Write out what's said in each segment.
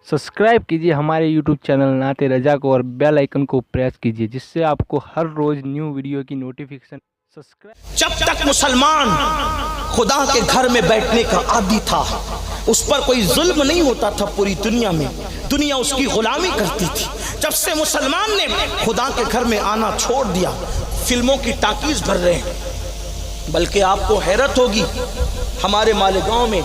Subscribe कीजिए हमारे YouTube channel नाते रजा को और बेल आइकन को प्रेस कीजिए जिससे आपको हर रोज न्यू वीडियो की नोटिफिकेशन जब तक मुसलमान खुदा के घर में बैठने का आदी था, उस पर कोई जुल्म नहीं होता था। पूरी दुनिया में दुनिया उसकी गुलामी करती थी। जब से मुसलमान ने खुदा के घर में आना छोड़ दिया, फिल्मों की टाकीज भर रहे हैं। बल्कि आपको हैरत होगी, हमारे मालेगांव में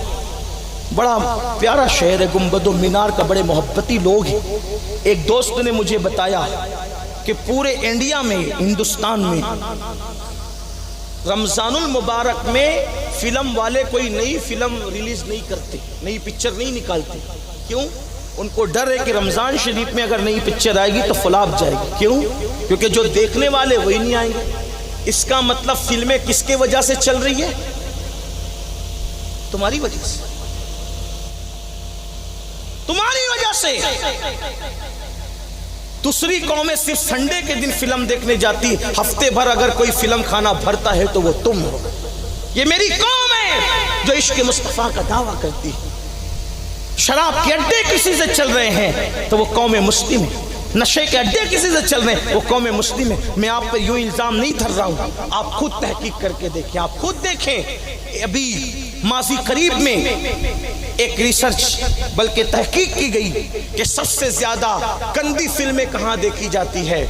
बड़ा प्यारा शहर है, गुंबद मीनार का, बड़े मोहब्बती लोग हैं। एक दोस्त ने मुझे बताया कि पूरे इंडिया में, हिंदुस्तान में रमजानुल मुबारक में फिल्म वाले कोई नई फिल्म रिलीज नहीं करते, नई पिक्चर नहीं निकालते। क्यों? उनको डर है कि रमजान शरीफ में अगर नई पिक्चर आएगी तो फ्लॉप जाएगी। क्यों? क्योंकि जो देखने वाले वही नहीं आएंगे। इसका मतलब फिल्में किसके वजह से चल रही है? तुम्हारी वजह से, तुम्हारी वजह से। दूसरी कौमें सिर्फ संडे के दिन फिल्म देखने जाती, हफ्ते भर अगर कोई फिल्म खाना भरता है तो वो तुम हो। ये मेरी कौम है जो इश्क मुस्तफा का दावा करती है। शराब के अड्डे किसी से चल रहे हैं तो वो कौम मुस्लिम है। नशे के अड्डे किसी से चल रहे हैं, वो कौम मुस्लिम है। मैं आप पर यूं इल्जाम नहीं धर रहा हूं, आप खुद तहकीक करके देखें, आप खुद देखें। अभी माजी करीब में एक रिसर्च बल्कि तहकीक की गई कि सबसे ज्यादा गंदी फिल्में कहां देखी जाती है।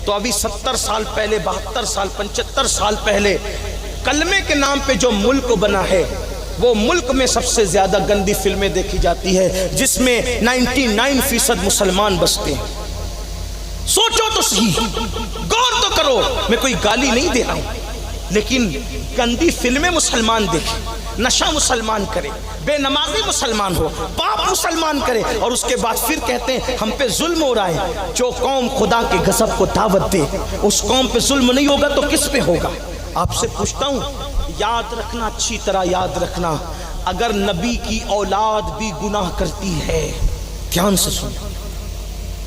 तो अभी 70 साल पहले, 72 साल, 75 साल पहले कलमे के नाम पे जो मुल्क बना है, वो मुल्क में सबसे ज्यादा गंदी फिल्में देखी जाती है, जिसमें 99% मुसलमान बसते हैं। सोचो तो सही, गौर तो करो। मैं कोई गाली नहीं दे रहा हूं, लेकिन गंदी फिल्में मुसलमान देखें, नशा मुसलमान करे, बेनमाजी मुसलमान हो, पाप मुसलमान करे, और उसके बाद फिर कहते हैं हम पे जुल्म हो रहा है। जो कौम खुदा के गज़ब को दावत दे, उस कौम पे जुल्म नहीं होगा तो किस पे होगा? आपसे पूछता हूं, याद रखना, अच्छी तरह याद रखना, अगर नबी की औलाद भी गुनाह करती है, ध्यान से सुनो,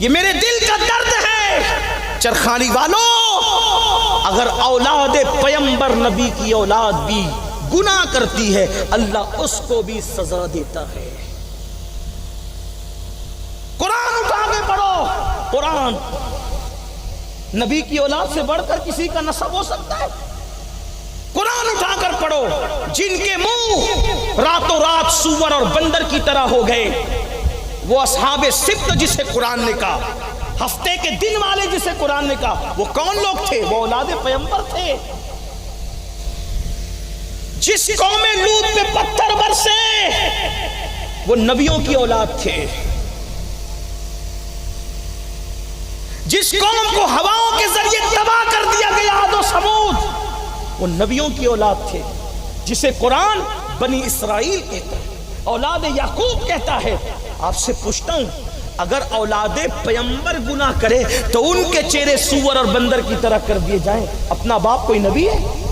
ये मेरे दिल का दर्द है चरखानी वालों, अगर औलाद पैगंबर नबी की औलाद भी गुनाह करती है, अल्लाह उसको भी सजा देता है। कुरान उठा के पढ़ो, कुरान। नबी की औलाद से बढ़कर किसी का नसब हो सकता है? कुरान उठाकर पढ़ो। जिनके मुंह रातों रात सूअर और बंदर की तरह हो गए, वो असहाबे सिब्त जिसे कुरान ने कहा, हफ्ते के दिन वाले जिसे कुरान ने कहा, वो कौन लोग थे? वो औलादे पैगंबर थे। जिस कौम में लूत पे पत्थर बरसे, वो नबियों की औलाद थे। जिस कौम को हवाओं के जरिए तबाह कर दिया गया आद और समूद, वो नबियों की औलाद थे। जिसे कुरान बनी इसराइल कहता है, औलाद याकूब कहता है। आपसे पूछता हूं, अगर औलादे पैगंबर गुनाह करे तो उनके चेहरे सूअर और बंदर की तरह कर दिए जाएं, अपना बाप कोई नबी है?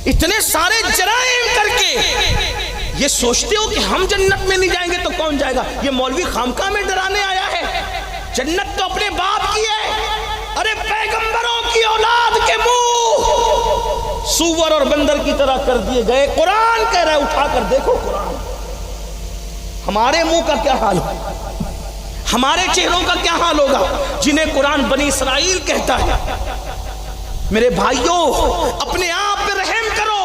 इतने सारे जराइम करके ये सोचते हो कि हम जन्नत में नहीं जाएंगे तो कौन जाएगा? ये मौलवी खामखा में डराने आया है। जन्नत तो अपने बाप की है। अरे पैगंबरों की औलाद के मुंह सूअर और बंदर की तरह कर दिए गए। कुरान कह रहा है, उठाकर देखो कुरान। हमारे मुंह का क्या हाल है? हमारे चेहरों का क्या हाल होगा जिन्हें कुरान बनी इसराइल कहता है? मेरे भाइयों, अपने आप पे रहम करो।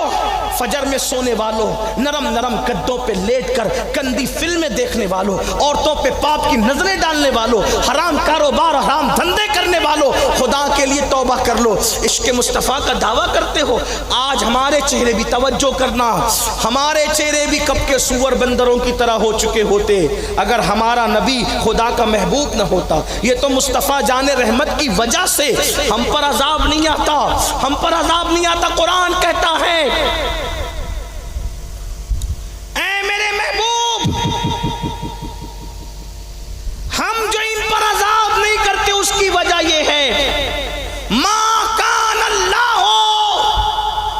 फजर में सोने वालों, नरम नरम गद्दों पे लेटकर गंदी फिल्में देखने वालों, औरतों पे पाप की नजरें डालने वालों, हराम कारोबार, हराम धंधे करने वालों, खुदा के लिए तौबा कर लो। इश्क मुस्तफ़ा का दावा करते हो, आज हमारे चेहरे भी, तवज्जो करना, हमारे चेहरे भी कब के सूअर बंदरों की तरह हो चुके होते अगर हमारा नबी खुदा का महबूब न होता। ये तो मुस्तफ़ा जाने रहमत की वजह से हम पर अजाब नहीं आता, हम पर अजाब नहीं आता। कुरान कहता है, ऐ मेरे महबूब, हम जो इन पर अजाब नहीं करते उसकी वजह यह है, मा कान अल्लाह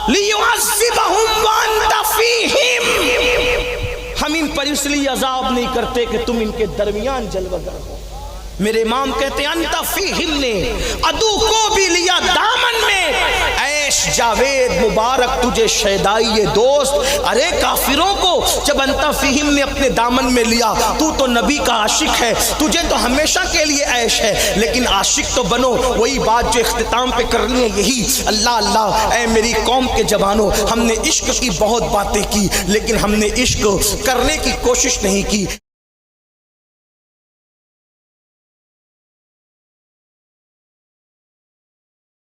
लियुअज़्ज़िबहुम व अंत फीहिम, हम इन पर इसलिए अजाब नहीं करते कि तुम इनके दरमियान जलवगर हो। मेरे इमाम कहते हैं, अंत फीहिम ने अदू को भी लिया दामन में, ऐ ऐश जावेद मुबारक तुझे शैदाई ये दोस्त। अरे काफिरों को जब अंता फीहिम ने अपने दामन में लिया, तू तो नबी का आशिक है, तुझे तो हमेशा के लिए ऐश है, लेकिन आशिक तो बनो। वही बात जो इख्तिताम पे करनी है, यही अल्लाह अल्लाह। ऐ मेरी कौम के जवानों, हमने इश्क की बहुत बातें की, लेकिन हमने इश्क करने की कोशिश नहीं की।